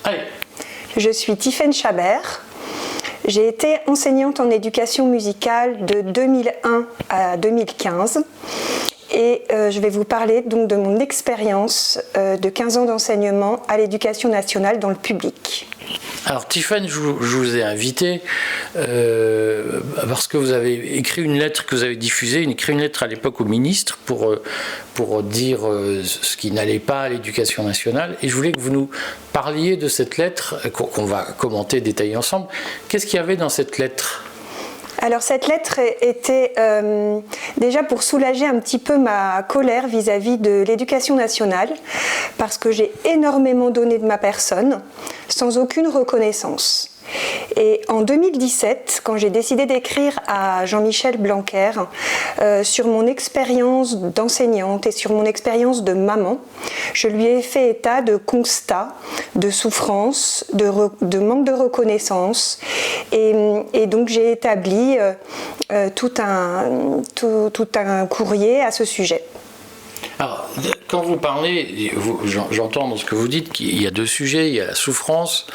Allez. Je suis Tiffaine Chabert. J'ai été enseignante en éducation musicale de 2001 à 2015 et je vais vous parler donc de mon expérience de 15 ans d'enseignement à l'éducation nationale dans le public. Alors Tiffaine, je vous ai invité parce que vous avez écrit une lettre que vous avez diffusée, une lettre à l'époque au ministre pour dire ce qui n'allait pas à l'éducation nationale. Et je voulais que vous nous parliez de cette lettre qu'on va commenter, détailler ensemble. Qu'est-ce qu'il y avait dans cette lettre ? Alors cette lettre était déjà pour soulager un petit peu ma colère vis-à-vis de l'éducation nationale, parce que j'ai énormément donné de ma personne sans aucune reconnaissance. Et en 2017, quand j'ai décidé d'écrire à Jean-Michel Blanquer sur mon expérience d'enseignante et sur mon expérience de maman, je lui ai fait état de constats, de souffrances, de manque de reconnaissance. Et donc j'ai établi tout un courrier à ce sujet. Alors, quand vous parlez, j'entends dans ce que vous dites qu'il y a deux sujets, il y a la souffrance,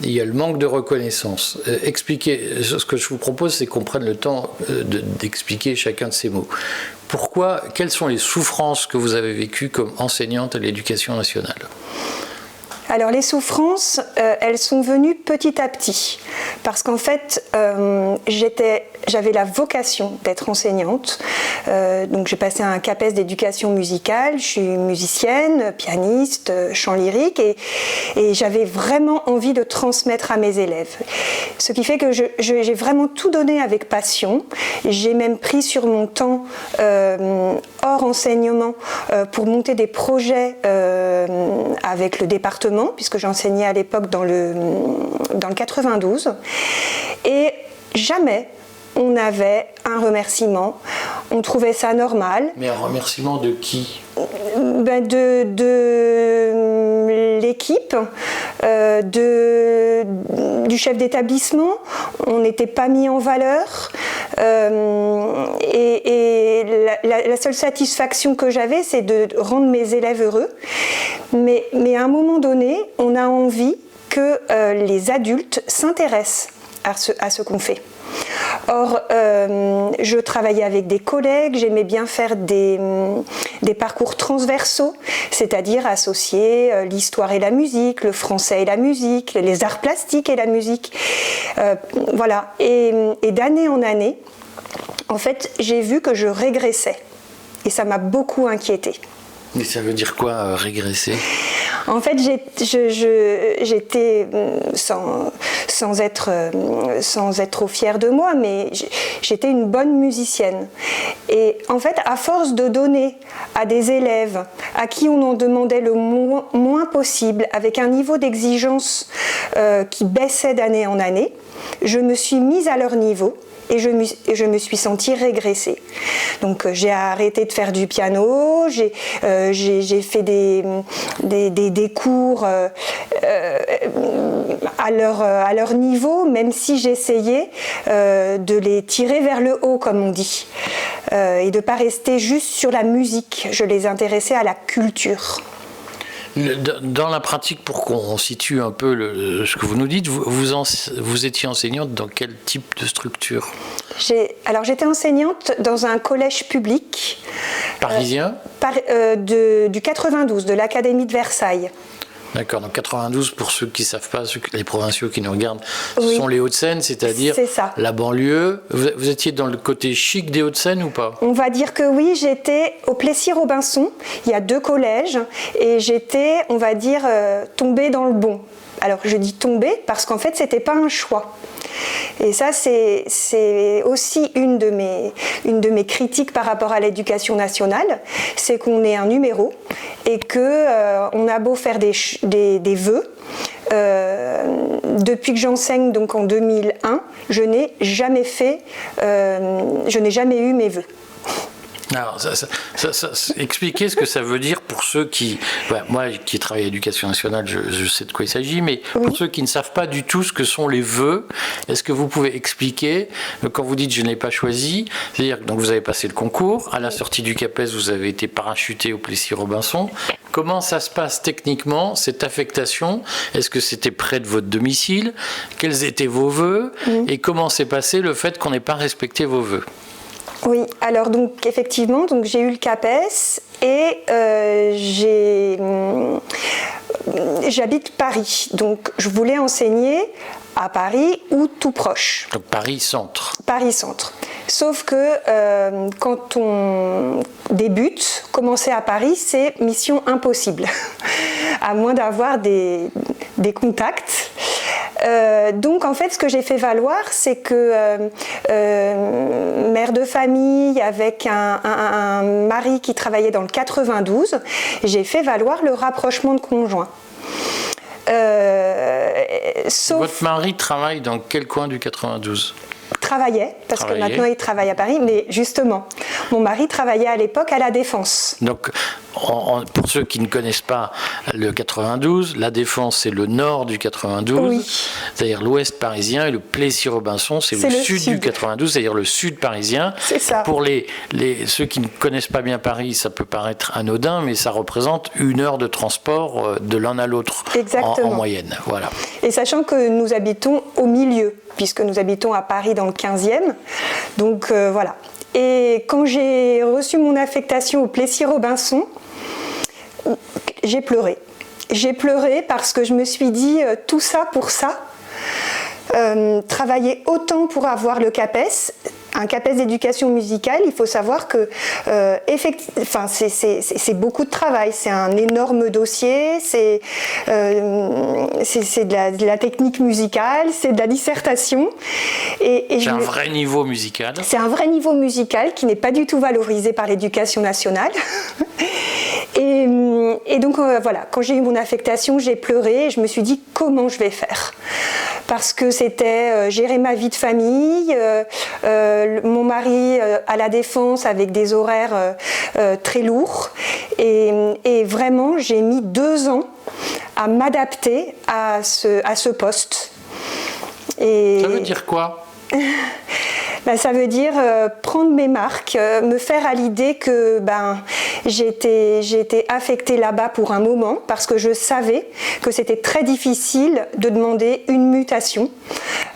il y a le manque de reconnaissance. Expliquez, ce que je vous propose, c'est qu'on prenne le temps d'expliquer chacun de ces mots. Pourquoi, quelles sont les souffrances que vous avez vécues comme enseignante à l'éducation nationale ? Alors les souffrances, elles sont venues petit à petit, parce qu'en fait, j'avais la vocation d'être enseignante. Donc j'ai passé un CAPES d'éducation musicale, je suis musicienne, pianiste, chant lyrique, et j'avais vraiment envie de transmettre à mes élèves. Ce qui fait que j'ai vraiment tout donné avec passion. J'ai même pris sur mon temps hors enseignement pour monter des projets avec le département, puisque j'enseignais à l'époque dans le 92, et jamais on avait un remerciement, on trouvait ça normal. Mais un remerciement de qui ? De l'équipe, du chef d'établissement. On n'était pas mis en valeur. Et la seule satisfaction que j'avais, c'est de rendre mes élèves heureux. Mais à un moment donné, on a envie que les adultes s'intéressent à ce qu'on fait. Or, je travaillais avec des collègues, j'aimais bien faire des parcours transversaux, c'est-à-dire associer l'histoire et la musique, le français et la musique, les arts plastiques et la musique. Voilà. Et d'année en année, en fait, j'ai vu que je régressais. Et ça m'a beaucoup inquiétée. Mais ça veut dire quoi, régresser ? En fait, j'étais, sans être trop fière de moi, mais j'étais une bonne musicienne. Et en fait, à force de donner à des élèves à qui on en demandait le moins possible, avec un niveau d'exigence qui baissait d'année en année, je me suis mise à leur niveau. Et je me suis sentie régresser. Donc j'ai arrêté de faire du piano, j'ai fait des cours à leur niveau, même si j'essayais de les tirer vers le haut, comme on dit, et de ne pas rester juste sur la musique. Je les intéressais à la culture. Dans la pratique, pour qu'on situe un peu ce que vous nous dites, vous étiez enseignante dans quel type de structure ? Alors j'étais enseignante dans un collège public. Parisien ? Du 92, de l'Académie de Versailles. D'accord, donc 92, pour ceux qui ne savent pas, les provinciaux qui nous regardent, ce sont les Hauts-de-Seine, c'est-à-dire la banlieue. Vous étiez dans le côté chic des Hauts-de-Seine ou pas ? On va dire que oui, j'étais au Plessis-Robinson, il y a 2 collèges, et j'étais, on va dire, tombée dans le bon. Alors je dis tombée parce qu'en fait, c'était pas un choix. Et ça, c'est aussi une de mes critiques par rapport à l'éducation nationale, c'est qu'on est un numéro et qu'on a beau faire des vœux. Depuis que j'enseigne donc en 2001, je n'ai jamais eu mes vœux. Alors, expliquez ce que ça veut dire pour ceux qui... moi qui travaille à l'Éducation nationale, je sais de quoi il s'agit, mais pour ceux qui ne savent pas du tout ce que sont les vœux, est-ce que vous pouvez expliquer, quand vous dites « je n'ai pas choisi », c'est-à-dire que vous avez passé le concours, à la sortie du CAPES, vous avez été parachuté au Plessis-Robinson. Comment ça se passe techniquement, cette affectation? Est-ce que c'était près de votre domicile? Quels étaient vos vœux? Et comment s'est passé le fait qu'on n'ait pas respecté vos vœux? Oui, alors donc effectivement, donc j'ai eu le CAPES et j'habite Paris, donc je voulais enseigner à Paris ou tout proche. Donc Paris Centre. Paris Centre. Sauf que quand on débute, commencer à Paris, c'est mission impossible, à moins d'avoir des contacts. Donc en fait ce que j'ai fait valoir, c'est que mère de famille avec un mari qui travaillait dans le 92, j'ai fait valoir le rapprochement de conjoints. Votre mari travaille dans quel coin du 92? Travaillait, parce que maintenant il travaille à Paris, mais justement, mon mari travaillait à l'époque à La Défense. Donc, pour ceux qui ne connaissent pas le 92, La Défense c'est le nord du 92, c'est-à-dire l'ouest parisien, et le Plessis-Robinson c'est le sud du 92, c'est-à-dire le sud parisien. C'est ça. Pour ceux qui ne connaissent pas bien Paris, ça peut paraître anodin, mais ça représente 1 heure de transport de l'un à l'autre en moyenne. Voilà. Et sachant que nous habitons au milieu, puisque nous habitons à Paris dans le 15e, donc voilà. Et quand j'ai reçu mon affectation au Plessis-Robinson, j'ai pleuré. J'ai pleuré parce que je me suis dit, tout ça pour ça, travailler autant pour avoir le CAPES, un CAPES d'éducation musicale, il faut savoir que c'est beaucoup de travail, c'est un énorme dossier, c'est de la technique musicale, c'est de la dissertation. C'est un vrai niveau musical. C'est un vrai niveau musical qui n'est pas du tout valorisé par l'Éducation nationale. Et donc voilà, quand j'ai eu mon affectation, j'ai pleuré et je me suis dit comment je vais faire. Parce que c'était gérer ma vie de famille, mon mari à La Défense avec des horaires très lourds. Et vraiment, j'ai mis 2 ans à m'adapter à ce poste. Et ça veut dire quoi? Ça veut dire prendre mes marques, me faire à l'idée que j'ai été affectée là-bas pour un moment parce que je savais que c'était très difficile de demander une mutation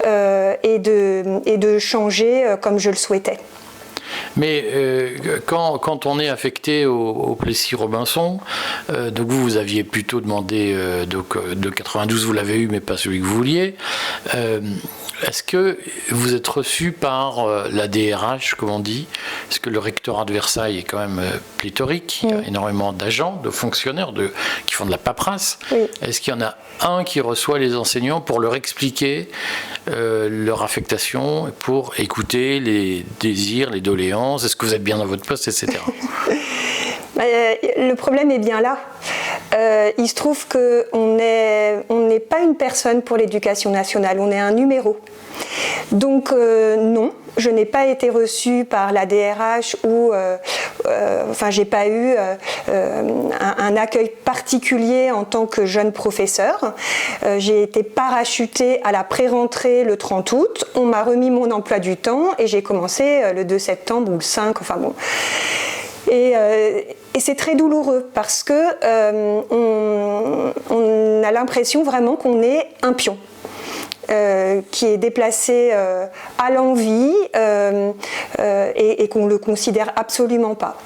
et de changer comme je le souhaitais. Mais quand on est affecté au Plessis-Robinson, donc vous aviez plutôt demandé de 92, vous l'avez eu, mais pas celui que vous vouliez. Est-ce que vous êtes reçu par la DRH, comme on dit? Parce que le rectorat de Versailles est quand même pléthorique, il y a énormément d'agents, de fonctionnaires qui font de la paperasse. Oui. Est-ce qu'il y en a un qui reçoit les enseignants pour leur expliquer leur affectation, pour écouter les désirs, les doléances, est-ce que vous êtes bien dans votre poste, etc. Le problème est bien là. Il se trouve qu'on n'est pas une personne pour l'Éducation nationale, on est un numéro. Donc non, je n'ai pas été reçue par la DRH ou j'ai pas eu un accueil particulier en tant que jeune professeur. J'ai été parachutée à la pré-rentrée le 30 août, on m'a remis mon emploi du temps et j'ai commencé le 2 septembre ou le 5, enfin bon. Et c'est très douloureux parce que on a l'impression vraiment qu'on est un pion. Qui est déplacé à l'envi et qu'on ne le considère absolument pas.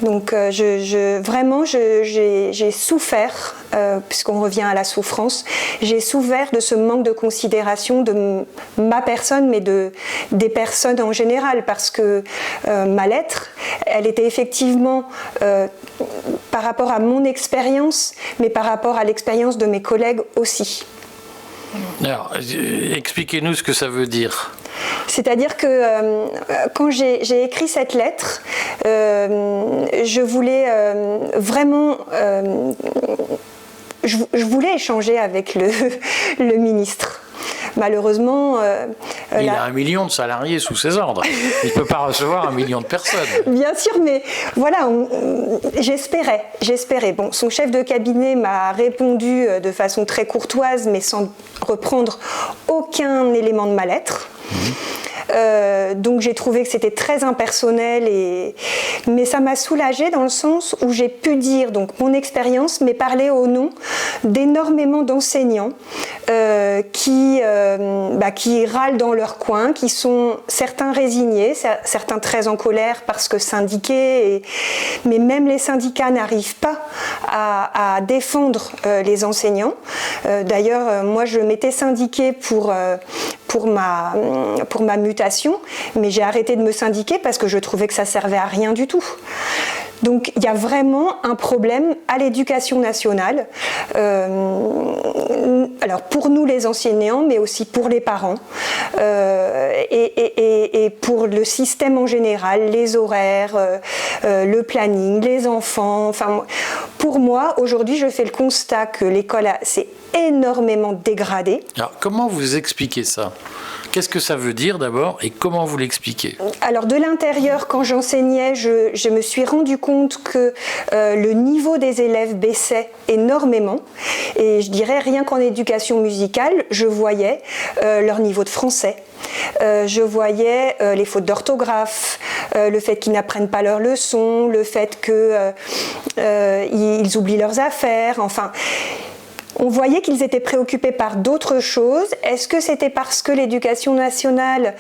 Donc vraiment j'ai souffert, puisqu'on revient à la souffrance, j'ai souffert de ce manque de considération de ma personne, mais des personnes en général, parce que ma lettre, elle était effectivement par rapport à mon expérience, mais par rapport à l'expérience de mes collègues aussi. Alors, expliquez-nous ce que ça veut dire. C'est-à-dire que quand j'ai écrit cette lettre, je voulais vraiment... je voulais échanger avec le ministre. malheureusement... il a 1 million de salariés sous ses ordres. Il ne peut pas recevoir 1 million de personnes. Bien sûr, mais voilà, j'espérais. Bon, son chef de cabinet m'a répondu de façon très courtoise, mais sans reprendre aucun élément de ma lettre. Donc j'ai trouvé que c'était très impersonnel, mais ça m'a soulagée dans le sens où j'ai pu dire donc mon expérience, mais parler au nom d'énormément d'enseignants qui râlent dans leur coin, qui sont certains résignés, certains très en colère parce que syndiqués, mais même les syndicats n'arrivent pas à défendre les enseignants. D'ailleurs, moi je m'étais syndiquée pour ma mutation, mais j'ai arrêté de me syndiquer parce que je trouvais que ça servait à rien du tout. Donc il y a vraiment un problème à l'éducation nationale, alors pour nous les enseignants, mais aussi pour les parents, et pour le système en général, les horaires, le planning, les enfants. Enfin, pour moi, aujourd'hui, je fais le constat que l'école s'est énormément dégradée. Alors comment vous expliquez ça ? Qu'est-ce que ça veut dire d'abord et comment vous l'expliquez ? Alors de l'intérieur, quand j'enseignais, je me suis rendu compte que le niveau des élèves baissait énormément. Et je dirais rien qu'en éducation musicale, je voyais leur niveau de français. Je voyais les fautes d'orthographe, le fait qu'ils n'apprennent pas leurs leçons, le fait qu'ils oublient leurs affaires, enfin... On voyait qu'ils étaient préoccupés par d'autres choses. Est-ce que c'était parce que l'éducation nationale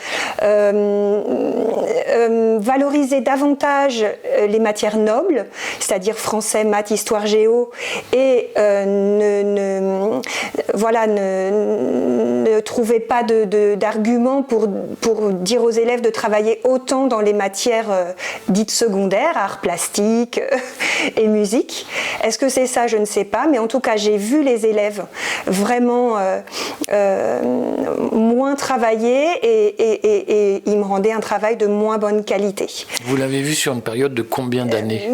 valorisait davantage les matières nobles, c'est-à-dire français, maths, histoire, géo, et ne trouvait pas d'arguments pour dire aux élèves de travailler autant dans les matières dites secondaires, arts plastiques et musique. Est-ce que c'est ça ? Je ne sais pas, mais en tout cas, j'ai vu les élèves vraiment moins travailler et ils me rendaient un travail de moins bonne qualité. Vous l'avez vu sur une période de combien d'années ?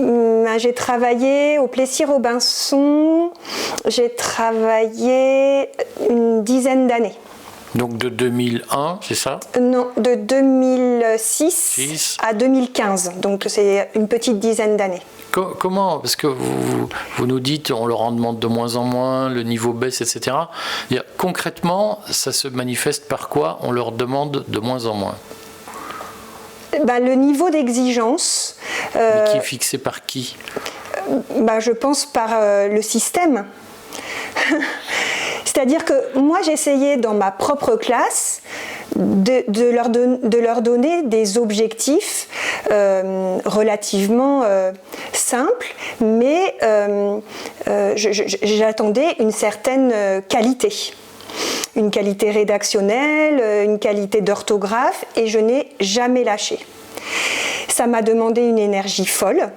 J'ai travaillé au Plessis-Robinson, j'ai travaillé une dizaine d'années. Donc de 2001, c'est ça ? Non, de 2006 à 2015, donc c'est une petite dizaine d'années. Comment ? Parce que vous nous dites on leur en demande de moins en moins, le niveau baisse, etc. Concrètement, ça se manifeste par quoi on leur demande de moins en moins ? Le niveau d'exigence... Mais qui est fixé par qui ? Je pense par le système. C'est-à-dire que moi j'essayais dans ma propre classe de leur donner des objectifs relativement simples, mais j'attendais une certaine qualité. Une qualité rédactionnelle, une qualité d'orthographe, et je n'ai jamais lâché. Ça m'a demandé une énergie folle.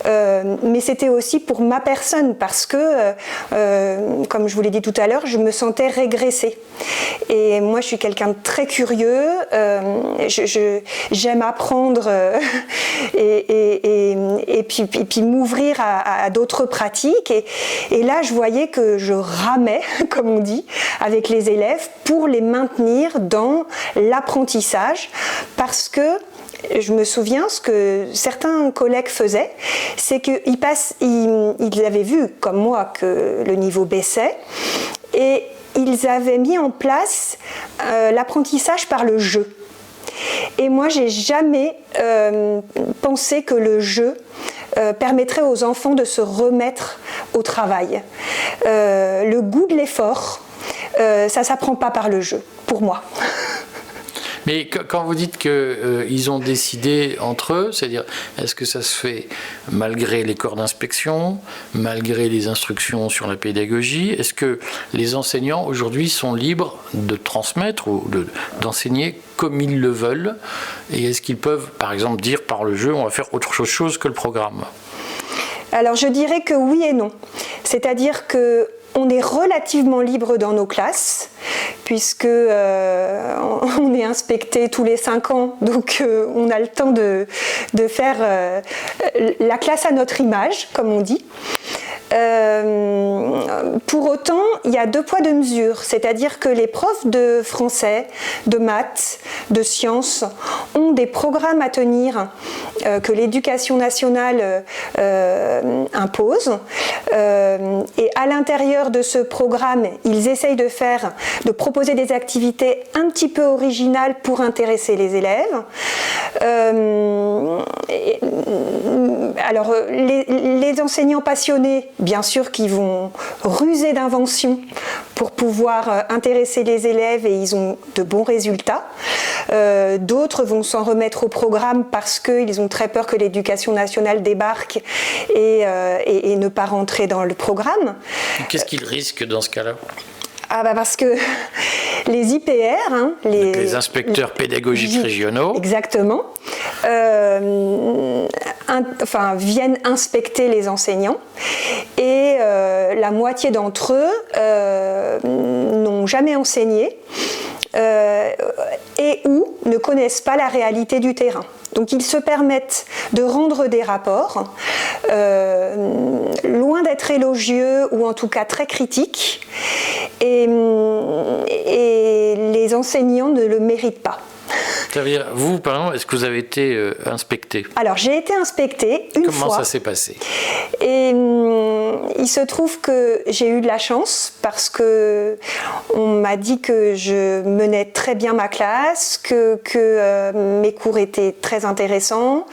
Mais c'était aussi pour ma personne parce que, comme je vous l'ai dit tout à l'heure, je me sentais régressée. Et moi, je suis quelqu'un de très curieux, j'aime apprendre et puis m'ouvrir à d'autres pratiques. Et là, je voyais que je ramais, comme on dit, avec les élèves pour les maintenir dans l'apprentissage parce que je me souviens, ce que certains collègues faisaient, c'est qu'ils avaient vu, comme moi, que le niveau baissait, et ils avaient mis en place l'apprentissage par le jeu. Et moi, j'ai jamais pensé que le jeu permettrait aux enfants de se remettre au travail. Le goût de l'effort, ça s'apprend pas par le jeu, pour moi. Mais quand vous dites qu'ils ont décidé entre eux, c'est-à-dire, est-ce que ça se fait malgré les corps d'inspection, malgré les instructions sur la pédagogie ? Est-ce que les enseignants aujourd'hui sont libres de transmettre ou d'enseigner comme ils le veulent ? Et est-ce qu'ils peuvent, par exemple, dire par le jeu, on va faire autre chose que le programme ? Alors je dirais que oui et non. C'est-à-dire que on est relativement libre dans nos classes, puisque on est inspecté tous les 5 ans, donc on a le temps de faire la classe à notre image, comme on dit. Pour autant, il y a 2 poids 2 mesures, c'est-à-dire que les profs de français, de maths, de sciences ont des programmes à tenir que l'éducation nationale impose, et à l'intérieur de ce programme, ils essayent de proposer des activités un petit peu originales pour intéresser les élèves. Alors, les enseignants passionnés, bien sûr, qui vont ruser d'invention pour pouvoir intéresser les élèves, et ils ont de bons résultats. D'autres vont s'en remettre au programme parce qu'ils ont très peur que l'éducation nationale débarque et ne pas rentrer dans le programme. Qu'est-ce qu'ils risquent dans ce cas-là ? Parce que les IPR, les inspecteurs pédagogiques régionaux, exactement, viennent inspecter les enseignants, et la moitié d'entre eux n'ont jamais enseigné et ou ne connaissent pas la réalité du terrain. Donc ils se permettent de rendre des rapports loin d'être élogieux, ou en tout cas très critiques, et les enseignants ne le méritent pas. Ça veut dire, vous, par exemple, est-ce que vous avez été inspecté ? Alors, j'ai été inspectée une fois. Comment ça s'est passé ? Et il se trouve que j'ai eu de la chance, parce que on m'a dit que je menais très bien ma classe, que mes cours étaient très intéressants,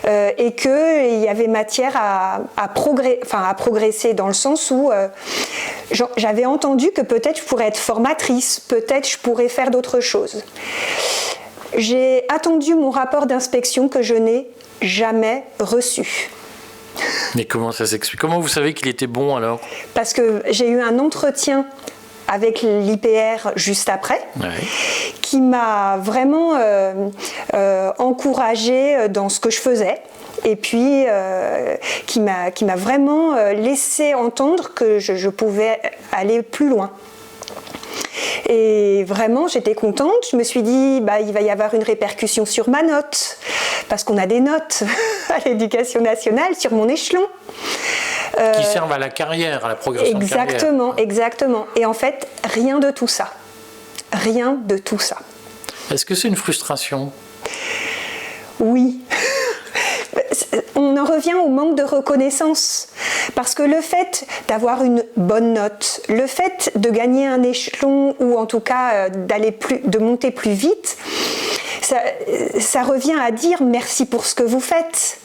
et qu'il y avait matière à progresser, dans le sens où j'avais entendu que peut-être je pourrais être formatrice, peut-être je pourrais faire d'autres choses. J'ai attendu mon rapport d'inspection que je n'ai jamais reçu. Mais comment ça s'explique ? Comment vous savez qu'il était bon alors ? Parce que j'ai eu un entretien avec l'IPR juste après, qui m'a vraiment encouragée dans ce que je faisais. Et puis qui m'a vraiment laissé entendre que je pouvais aller plus loin. Et vraiment, j'étais contente. Je me suis dit, il va y avoir une répercussion sur ma note, parce qu'on a des notes à l'éducation nationale sur mon échelon. Qui servent à la carrière, à la progression de carrière. Exactement. Et en fait, rien de tout ça. Rien de tout ça. Est-ce que c'est une frustration ? Oui. On en revient au manque de reconnaissance, parce que le fait d'avoir une bonne note, le fait de gagner un échelon, ou en tout cas de monter plus vite, ça revient à dire merci pour ce que vous faites.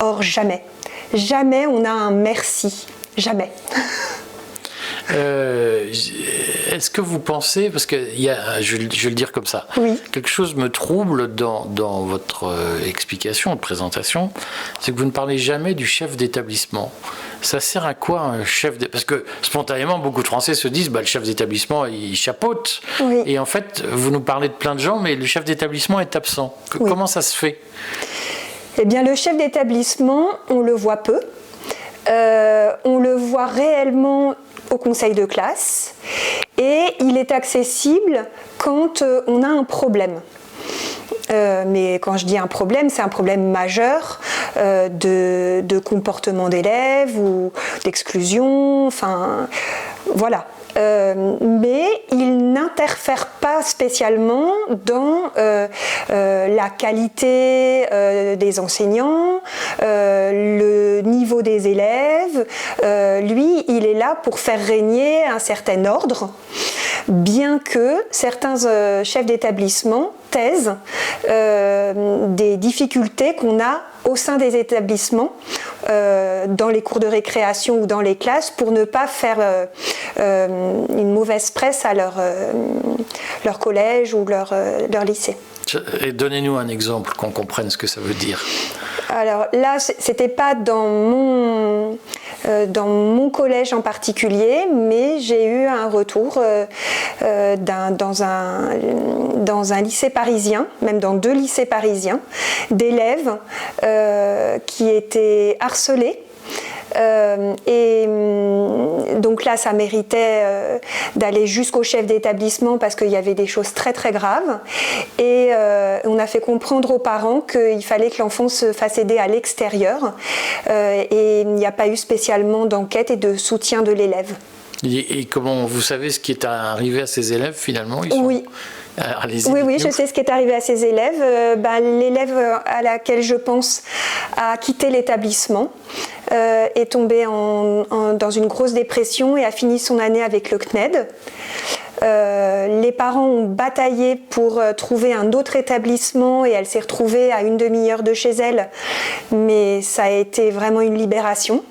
Or, jamais on a un merci, jamais. Est-ce que vous pensez, parce que je vais le dire comme ça, oui. Quelque chose me trouble dans votre explication, de présentation, c'est que vous ne parlez jamais du chef d'établissement. Ça sert à quoi un chef Parce que spontanément, beaucoup de Français se disent, le chef d'établissement, il chapeaute. Oui. Et en fait, vous nous parlez de plein de gens, mais le chef d'établissement est absent. Oui. Comment ça se fait ? Eh bien, le chef d'établissement, on le voit peu. On le voit réellement au conseil de classe, et il est accessible quand on a un problème. Mais quand je dis un problème, c'est un problème majeur de comportement d'élèves ou d'exclusion, voilà. Mais il n'interfère pas spécialement dans la qualité des enseignants, le niveau des élèves. Lui, il est là pour faire régner un certain ordre, bien que certains chefs d'établissement taisent des difficultés qu'on a au sein des établissements, dans les cours de récréation ou dans les classes, pour ne pas faire une mauvaise presse à leur collège ou leur lycée. Et donnez-nous un exemple, qu'on comprenne ce que ça veut dire. Alors là, c'était pas dans mon collège en particulier, mais j'ai eu un retour dans un lycée parisien, même dans 2 lycées parisiens, d'élèves qui étaient harcelés Donc là, ça méritait d'aller jusqu'au chef d'établissement parce qu'il y avait des choses très très graves. Et on a fait comprendre aux parents qu'il fallait que l'enfant se fasse aider à l'extérieur. Et il n'y a pas eu spécialement d'enquête et de soutien de l'élève. Et comment vous savez ce qui est arrivé à ces élèves finalement? Oui. Oui, je sais ce qui est arrivé à ces élèves. L'élève à laquelle je pense a quitté l'établissement, est tombé dans une grosse dépression et a fini son année avec le CNED. Les parents ont bataillé pour trouver un autre établissement et elle s'est retrouvée à une demi-heure de chez elle, mais ça a été vraiment une libération.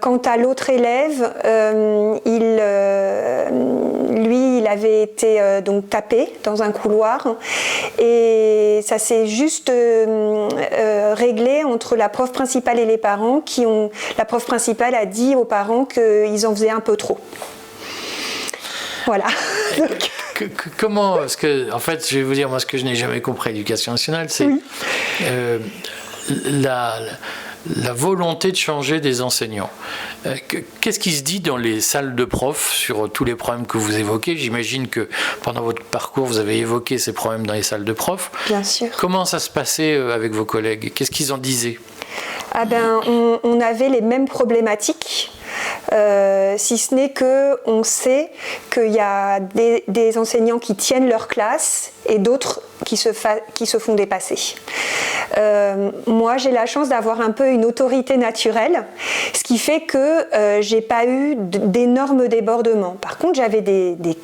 Quant à l'autre élève, il avait été donc tapé dans un couloir et ça s'est juste réglé entre la prof principale et les parents la prof principale a dit aux parents qu'ils en faisaient un peu trop. Voilà. Comment, parce que, en fait, je vais vous dire, moi, ce que je n'ai jamais compris à l'Éducation nationale, c'est la volonté de changer des enseignants. Qu'est-ce qui se dit dans les salles de profs sur tous les problèmes que vous évoquez? J'imagine que pendant votre parcours, vous avez évoqué ces problèmes dans les salles de profs. Bien sûr. Comment ça se passait avec vos collègues? Qu'est-ce qu'ils en disaient? On avait les mêmes problématiques. Si ce n'est qu'on sait qu'il y a des enseignants qui tiennent leur classe et d'autres qui se font dépasser. Moi, j'ai la chance d'avoir un peu une autorité naturelle, ce qui fait que j'ai pas eu d'énormes débordements. Par contre, j'avais des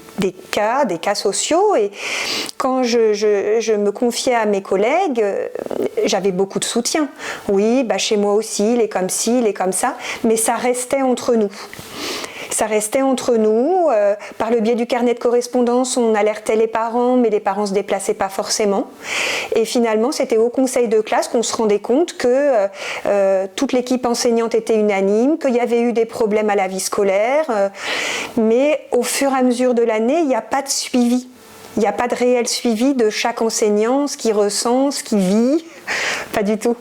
cas sociaux et quand je me confiais à mes collègues, j'avais beaucoup de soutien. Oui, chez moi aussi, il est comme ci, il est comme ça, mais ça restait entre nous. Ça restait entre nous. Par le biais du carnet de correspondance, on alertait les parents, mais les parents ne se déplaçaient pas forcément. Et finalement, c'était au conseil de classe qu'on se rendait compte que toute l'équipe enseignante était unanime, qu'il y avait eu des problèmes à la vie scolaire. Mais au fur et à mesure de l'année, il n'y a pas de suivi. Il n'y a pas de réel suivi de chaque enseignant, ce qu'il ressent, ce qu'il vit. Pas du tout.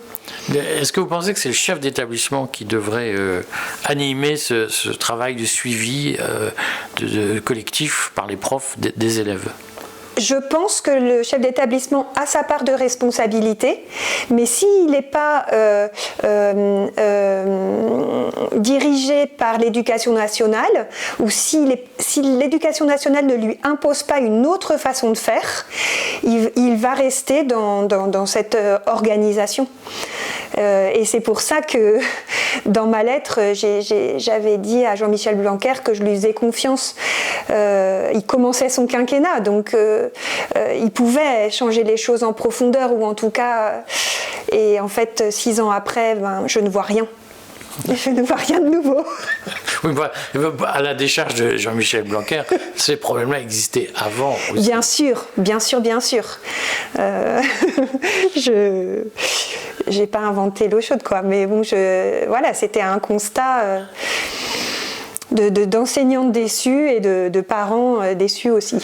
Est-ce que vous pensez que c'est le chef d'établissement qui devrait animer ce travail de suivi de collectif par les profs des élèves? Je pense que le chef d'établissement a sa part de responsabilité, mais s'il n'est pas dirigé par l'éducation nationale, ou si l'éducation nationale ne lui impose pas une autre façon de faire, il va rester dans cette organisation. Et c'est pour ça que dans ma lettre, j'avais dit à Jean-Michel Blanquer que je lui faisais confiance. Il commençait son quinquennat, donc il pouvait changer les choses en profondeur, ou en tout cas, et en fait 6 ans après, je ne vois rien. Je ne vois rien de nouveau. Oui, à la décharge de Jean-Michel Blanquer, ces problèmes-là existaient avant aussi. Bien sûr. Je n'ai pas inventé l'eau chaude, quoi. Mais bon, voilà, c'était un constat d'enseignantes déçues et de parents déçus aussi.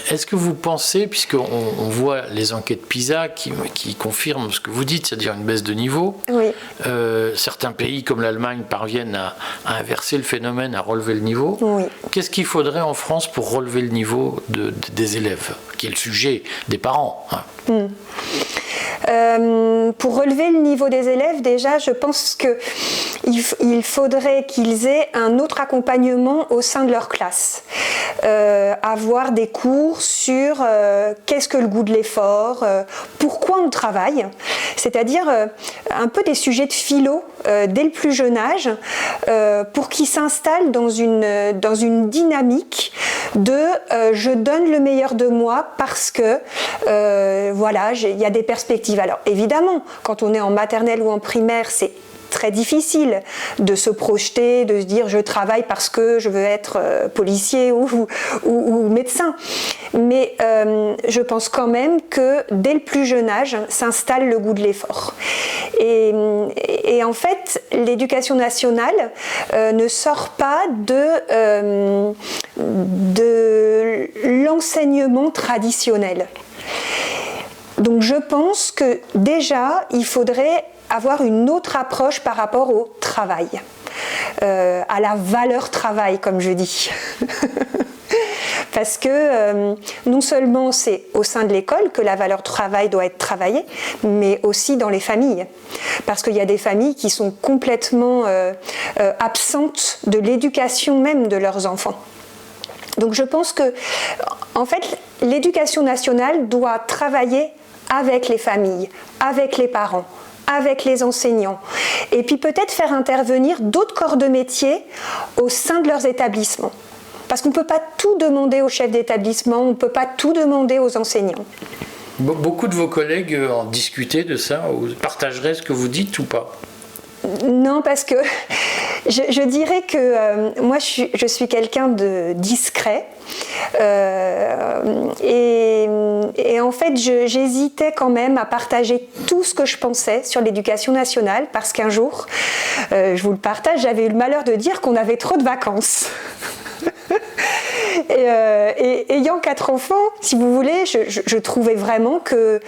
Est-ce que vous pensez, puisqu'on voit les enquêtes PISA qui confirment ce que vous dites, c'est-à-dire une baisse de niveau, oui. Certains pays comme l'Allemagne parviennent à inverser le phénomène, à relever le niveau. Oui. Qu'est-ce qu'il faudrait en France pour relever le niveau des élèves, qui est le sujet des parents, hein? Pour relever le niveau des élèves, déjà, je pense qu'il faudrait qu'ils aient un autre accompagnement au sein de leur classe. Avoir des cours sur qu'est-ce que le goût de l'effort, pourquoi on travaille, c'est-à-dire un peu des sujets de philo dès le plus jeune âge, pour qu'ils s'installent dans une dynamique de je donne le meilleur de moi parce que voilà, il y a des perspectives. Alors évidemment, quand on est en maternelle ou en primaire, c'est très difficile de se projeter, de se dire je travaille parce que je veux être policier ou médecin. Mais je pense quand même que dès le plus jeune âge s'installe le goût de l'effort. Et en fait, l'éducation nationale ne sort pas de l'enseignement traditionnel. Donc je pense que déjà, il faudrait avoir une autre approche par rapport au travail, à la valeur travail, comme je dis. Parce que non seulement c'est au sein de l'école que la valeur travail doit être travaillée, mais aussi dans les familles. Parce qu'il y a des familles qui sont complètement absentes de l'éducation même de leurs enfants. Donc je pense que, en fait, l'éducation nationale doit travailler avec les familles, avec les parents, avec les enseignants, et puis peut-être faire intervenir d'autres corps de métier au sein de leurs établissements. Parce qu'on ne peut pas tout demander aux chefs d'établissement, on ne peut pas tout demander aux enseignants. Beaucoup de vos collègues en discutaient de ça, ou partageraient ce que vous dites ou pas? Non, parce que je dirais que moi je suis quelqu'un de discret et en fait j'hésitais quand même à partager tout ce que je pensais sur l'éducation nationale parce qu'un jour, je vous le partage, j'avais eu le malheur de dire qu'on avait trop de vacances. Et ayant 4 enfants, si vous voulez, je trouvais vraiment que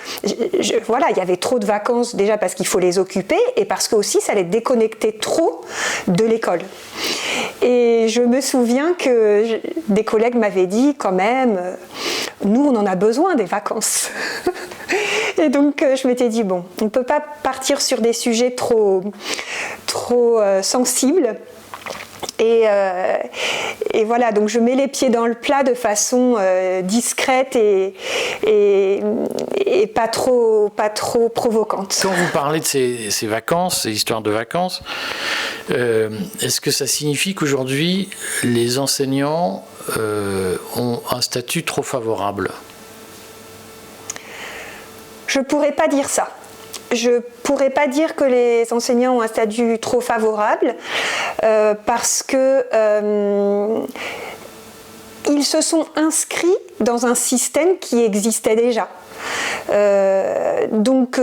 voilà, il y avait trop de vacances déjà parce qu'il faut les occuper et parce que aussi ça les déconnectait trop de l'école. Et je me souviens que des collègues m'avaient dit quand même, nous on en a besoin des vacances. Et donc je m'étais dit bon, on ne peut pas partir sur des sujets trop sensibles. Et voilà, donc je mets les pieds dans le plat de façon discrète et pas trop provocante. Quand vous parlez de ces vacances, ces histoires de vacances, est-ce que ça signifie qu'aujourd'hui les enseignants ont un statut trop favorable? Je ne pourrais pas dire ça. Je ne pourrais pas dire que les enseignants ont un statut trop favorable parce que ils se sont inscrits dans un système qui existait déjà. Donc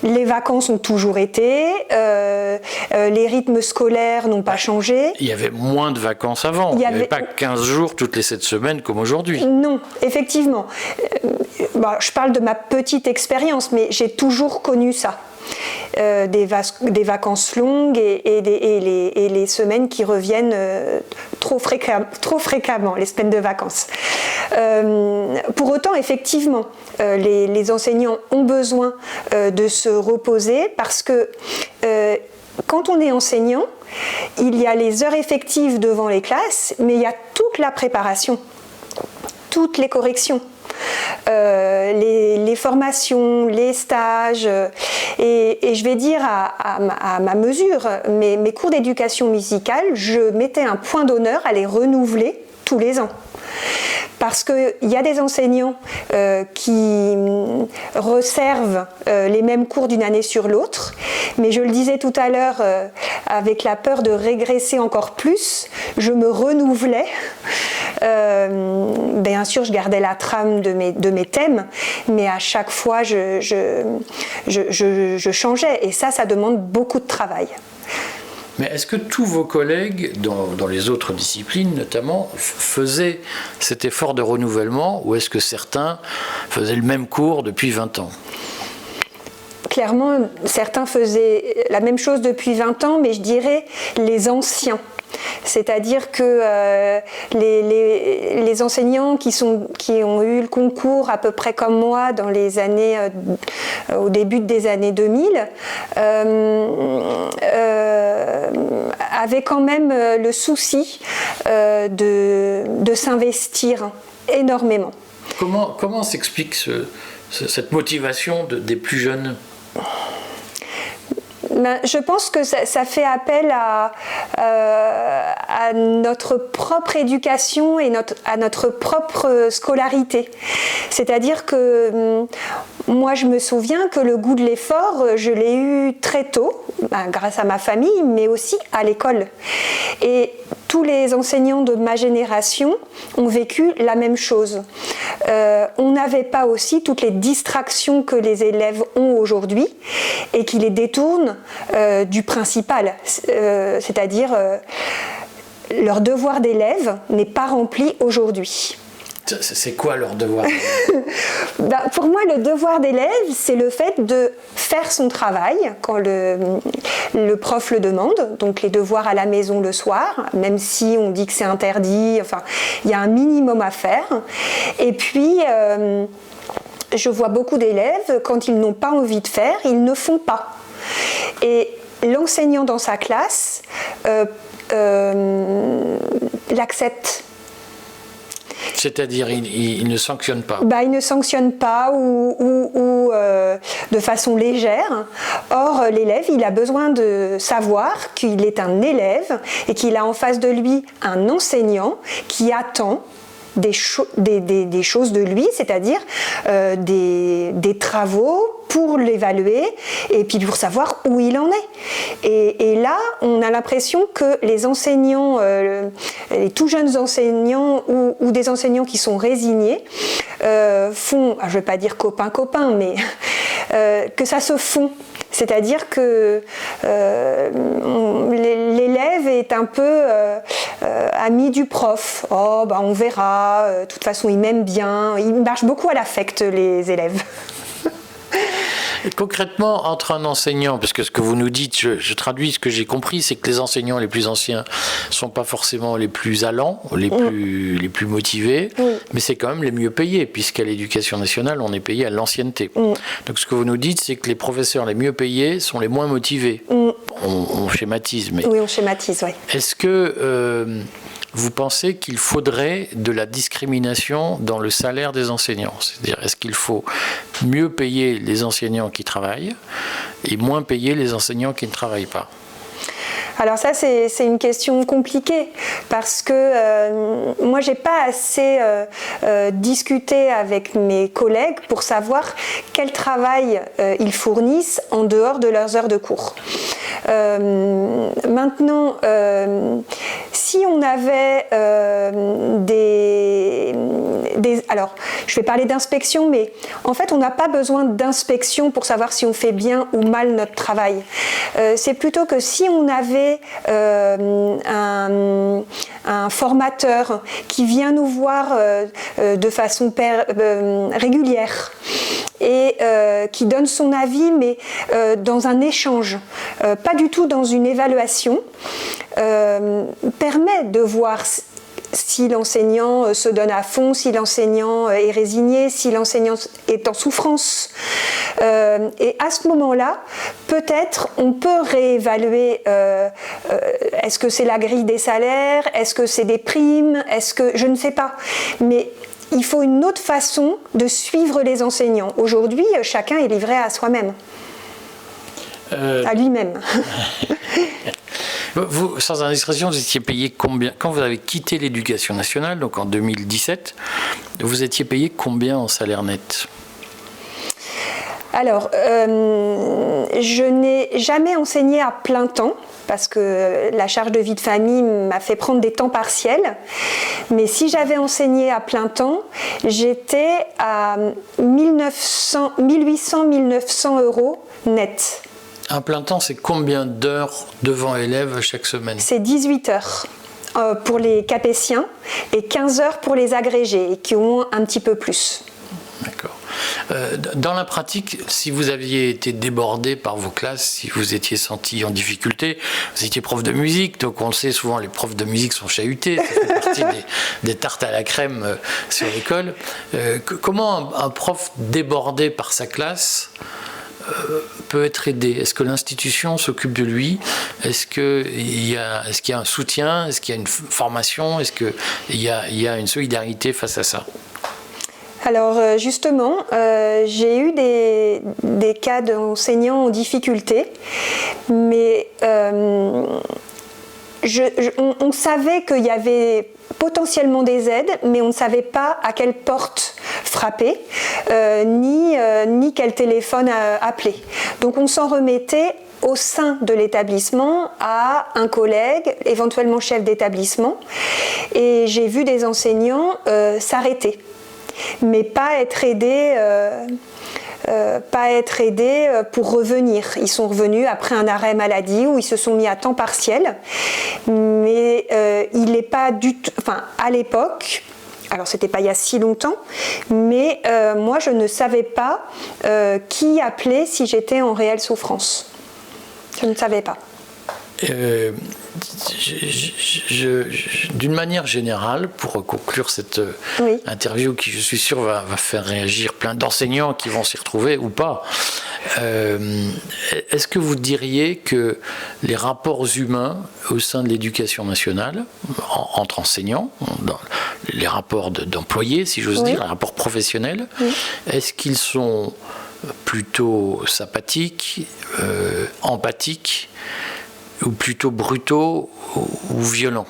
les vacances ont toujours été, les rythmes scolaires n'ont pas changé. Il y avait moins de vacances avant, il n'y avait pas 15 jours toutes les 7 semaines comme aujourd'hui. Non, effectivement. Je parle de ma petite expérience, mais j'ai toujours connu ça. Des vacances longues et les semaines qui reviennent trop fréquemment, les semaines de vacances. Pour autant, effectivement, les enseignants ont besoin de se reposer parce que quand on est enseignant, il y a les heures effectives devant les classes, mais il y a toute la préparation, toutes les corrections. Les formations, les stages et je vais dire à ma mesure, mes cours d'éducation musicale, je mettais un point d'honneur à les renouveler tous les ans. Parce qu'il y a des enseignants qui resservent les mêmes cours d'une année sur l'autre, mais je le disais tout à l'heure, avec la peur de régresser encore plus, je me renouvelais. Bien sûr, je gardais la trame de mes thèmes, mais à chaque fois, je changeais. Et ça demande beaucoup de travail. Mais est-ce que tous vos collègues, dans les autres disciplines notamment, faisaient cet effort de renouvellement ou est-ce que certains faisaient le même cours depuis 20 ans ? Clairement, certains faisaient la même chose depuis 20 ans, mais je dirais les anciens. C'est-à-dire que les enseignants qui ont eu le concours à peu près comme moi dans les années, au début des années 2000, avaient quand même le souci de s'investir énormément. Comment s'explique cette motivation des plus jeunes ? Je pense que ça fait appel à notre propre éducation et à notre propre scolarité. C'est-à-dire que moi, je me souviens que le goût de l'effort, je l'ai eu très tôt, grâce à ma famille, mais aussi à l'école. Et tous les enseignants de ma génération ont vécu la même chose. On n'avait pas aussi toutes les distractions que les élèves ont aujourd'hui et qui les détournent du principal, c'est-à-dire leur devoir d'élève n'est pas rempli aujourd'hui. C'est quoi leur devoir? Pour moi, le devoir d'élève, c'est le fait de faire son travail quand le prof le demande, donc les devoirs à la maison le soir, même si on dit que c'est interdit, enfin, il y a un minimum à faire. Et puis, je vois beaucoup d'élèves, quand ils n'ont pas envie de faire, ils ne font pas. Et l'enseignant dans sa classe l'accepte. C'est-à-dire, il ne sanctionne pas. Il ne sanctionne pas ou de façon légère. Or, l'élève, il a besoin de savoir qu'il est un élève et qu'il a en face de lui un enseignant qui attend des choses de lui, c'est-à-dire des travaux pour l'évaluer et puis pour savoir où il en est. Et là, on a l'impression que les enseignants, les tout jeunes enseignants ou des enseignants qui sont résignés font, je ne vais pas dire copain-copain, mais que ça se fond. C'est-à-dire que l'élève est un peu ami du prof. Oh, on verra, de toute façon, il m'aime bien. Ils marchent beaucoup à l'affect, les élèves. Concrètement, entre un enseignant, parce que ce que vous nous dites, je traduis ce que j'ai compris, c'est que les enseignants les plus anciens ne sont pas forcément les plus allants, les plus motivés, mais c'est quand même les mieux payés, puisqu'à l'éducation nationale, on est payé à l'ancienneté. Donc ce que vous nous dites, c'est que les professeurs les mieux payés sont les moins motivés. On schématise. Mais oui, on schématise, oui. Est-ce que vous pensez qu'il faudrait de la discrimination dans le salaire des enseignants? C'est-à-dire, est-ce qu'il faut mieux payer les enseignants qui travaillent et moins payer les enseignants qui ne travaillent pas? Alors ça, c'est une question compliquée parce que moi, j'ai pas assez discuté avec mes collègues pour savoir quel travail ils fournissent en dehors de leurs heures de cours. Maintenant, si on avait alors, je vais parler d'inspection, mais en fait, on n'a pas besoin d'inspection pour savoir si on fait bien ou mal notre travail. C'est plutôt que si on avait un formateur qui vient nous voir de façon régulière et qui donne son avis, mais dans un échange, pas du tout dans une évaluation, permet de voir si l'enseignant se donne à fond, si l'enseignant est résigné, si l'enseignant est en souffrance. Et à ce moment-là, peut-être on peut réévaluer, est-ce que c'est la grille des salaires, est-ce que c'est des primes, est-ce que je ne sais pas. Mais il faut une autre façon de suivre les enseignants. Aujourd'hui, chacun est livré à soi-même, à lui-même. Vous, sans indiscrétion, vous étiez payé combien? Quand vous avez quitté l'éducation nationale, donc en 2017, vous étiez payé combien en salaire net? Alors, je n'ai jamais enseigné à plein temps parce que la charge de vie de famille m'a fait prendre des temps partiels. Mais si j'avais enseigné à plein temps, j'étais à 1800-1900 euros net. Un plein temps, c'est combien d'heures devant élèves chaque semaine? C'est 18 heures pour les capétiens et 15 heures pour les agrégés et qui ont un petit peu plus. D'accord. Dans la pratique, si vous aviez été débordé par vos classes, si vous étiez senti en difficulté, vous étiez prof de musique, donc on le sait, souvent les profs de musique sont chahutés, ça fait partie des tartes à la crème sur l'école. Comment un prof débordé par sa classe peut être aidé? Est-ce que l'institution s'occupe de lui? Est-ce qu'il y a un soutien? Est-ce qu'il y a une formation? Est-ce qu'il y a une solidarité face à ça? Alors justement, j'ai eu des cas d'enseignants en difficulté, mais on savait qu'il y avait potentiellement des aides, mais on ne savait pas à quelle porte frapper, ni quel téléphone appeler. Donc on s'en remettait au sein de l'établissement à un collègue, éventuellement chef d'établissement, et j'ai vu des enseignants s'arrêter, mais pas être aidés pour revenir. Ils sont revenus après un arrêt maladie où ils se sont mis à temps partiel, mais il n'est pas du tout. Enfin, à l'époque, alors c'était pas il y a si longtemps, mais moi je ne savais pas qui appeler si j'étais en réelle souffrance. Je ne savais pas. D'une manière générale, pour conclure cette interview qui, je suis sûr, va faire réagir plein d'enseignants qui vont s'y retrouver ou pas, est-ce que vous diriez que les rapports humains au sein de l'éducation nationale, entre enseignants, dans les rapports d'employés, si j'ose dire, les rapports professionnels, est-ce qu'ils sont plutôt sympathiques, empathiques, ou plutôt brutaux ou violents?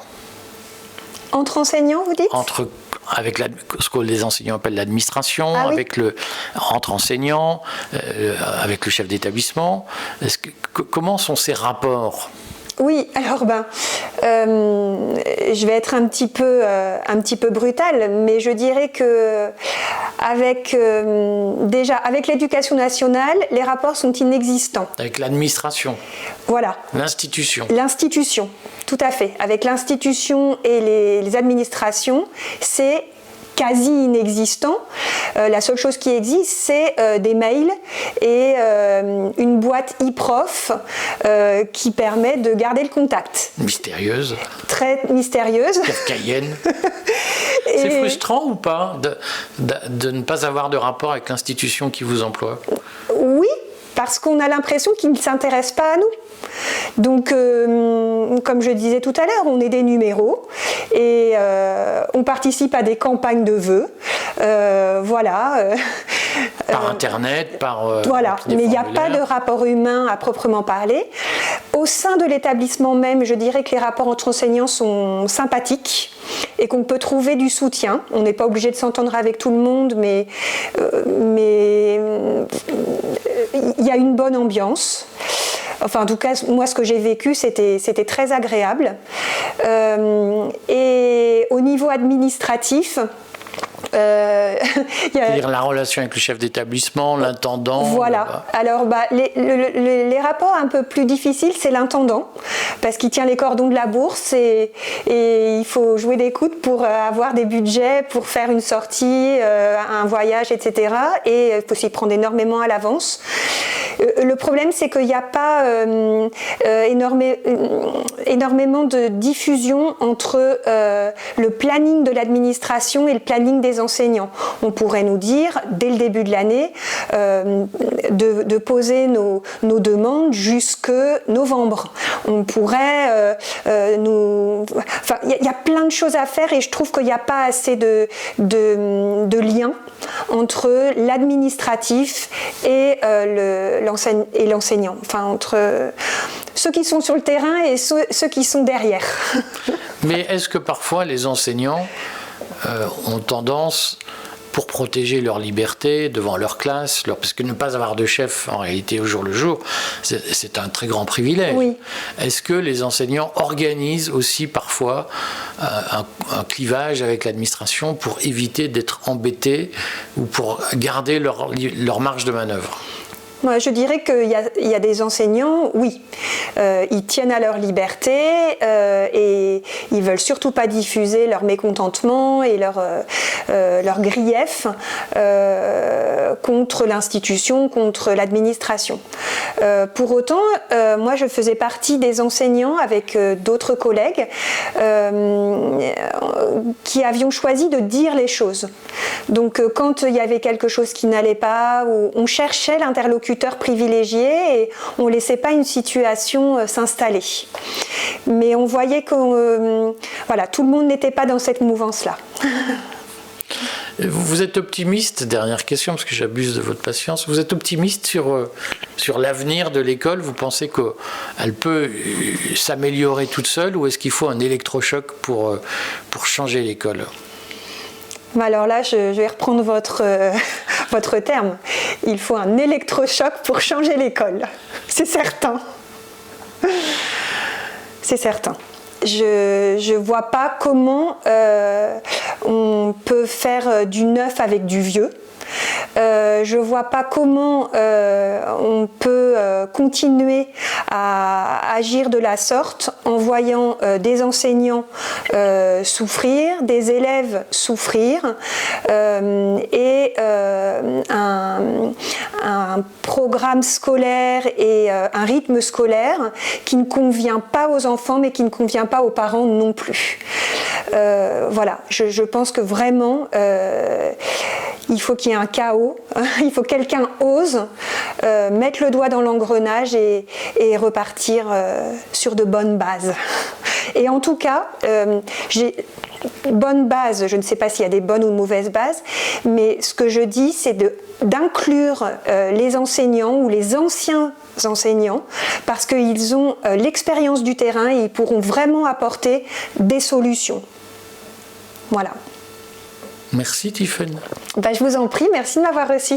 Entre enseignants, vous dites? Avec ce que les enseignants appellent l'administration, entre enseignants, avec le chef d'établissement. Comment sont ces rapports? Oui, alors je vais être un petit peu brutale, mais je dirais que déjà avec l'éducation nationale, les rapports sont inexistants. Avec l'administration. Voilà. L'institution. L'institution, tout à fait. Avec l'institution et les administrations, c'est quasi inexistant. La seule chose qui existe, c'est des mails et une boîte e-prof qui permet de garder le contact. Mystérieuse. Très mystérieuse. Kafkaïenne. C'est frustrant ou pas de ne pas avoir de rapport avec l'institution qui vous emploie? Oui, parce qu'on a l'impression qu'ils ne s'intéressent pas à nous. Donc, comme je disais tout à l'heure, on est des numéros et on participe à des campagnes de vœux. Voilà. Par Internet, par... voilà, mais il n'y a pas de rapport humain à proprement parler. Au sein de l'établissement même, je dirais que les rapports entre enseignants sont sympathiques et qu'on peut trouver du soutien. On n'est pas obligé de s'entendre avec tout le monde, mais il y a une bonne ambiance. Enfin, en tout cas, moi, ce que j'ai vécu, c'était très agréable. Et au niveau administratif, c'est-à-dire la relation avec le chef d'établissement, l'intendant. Voilà. Alors, les rapports un peu plus difficiles, c'est l'intendant, parce qu'il tient les cordons de la bourse et il faut jouer des coudes pour avoir des budgets, pour faire une sortie, un voyage, etc. Et il faut s'y prendre énormément à l'avance. Le problème, c'est qu'il n'y a pas énormément de diffusion entre le planning de l'administration et le planning des enseignants. On pourrait nous dire, dès le début de l'année, de poser nos demandes jusque novembre. On pourrait Enfin, il y a plein de choses à faire et je trouve qu'il n'y a pas assez de lien entre l'administratif et l'enseignant. Enfin, entre ceux qui sont sur le terrain et ceux qui sont derrière. Mais est-ce que parfois les enseignants ont tendance, pour protéger leur liberté devant leur classe, parce que ne pas avoir de chef en réalité au jour le jour, c'est un très grand privilège. Oui. Est-ce que les enseignants organisent aussi parfois un clivage avec l'administration pour éviter d'être embêtés ou pour garder leur marge de manœuvre? Moi, je dirais qu'il y a des enseignants, oui, ils tiennent à leur liberté et ils veulent surtout pas diffuser leur mécontentement et leur grief contre l'institution, contre l'administration. Pour autant, moi, je faisais partie des enseignants avec d'autres collègues qui avions choisi de dire les choses. Donc, quand il y avait quelque chose qui n'allait pas, ou on cherchait l'interlocuteur privilégié et on ne laissait pas une situation s'installer. Mais on voyait que voilà, tout le monde n'était pas dans cette mouvance-là. Vous êtes optimiste, dernière question parce que j'abuse de votre patience, vous êtes optimiste sur l'avenir de l'école? Vous pensez qu'elle peut s'améliorer toute seule ou est-ce qu'il faut un électrochoc pour changer l'école? Alors là, je vais reprendre votre terme. Il faut un électrochoc pour changer l'école. C'est certain. C'est certain. Je ne vois pas comment on peut faire du neuf avec du vieux. je ne vois pas comment on peut continuer à agir de la sorte en voyant des enseignants souffrir, des élèves souffrir et un programme scolaire et un rythme scolaire qui ne convient pas aux enfants mais qui ne convient pas aux parents non plus. Voilà, je pense que vraiment il faut qu'il y ait un chaos, il faut que quelqu'un ose mettre le doigt dans l'engrenage et repartir sur de bonnes bases. Et en tout cas, bonne base, je ne sais pas s'il y a des bonnes ou de mauvaises bases, mais ce que je dis, c'est d'inclure les enseignants ou les anciens enseignants parce qu'ils ont l'expérience du terrain et ils pourront vraiment apporter des solutions. Voilà. Merci Tiffany. Je vous en prie, merci de m'avoir reçu.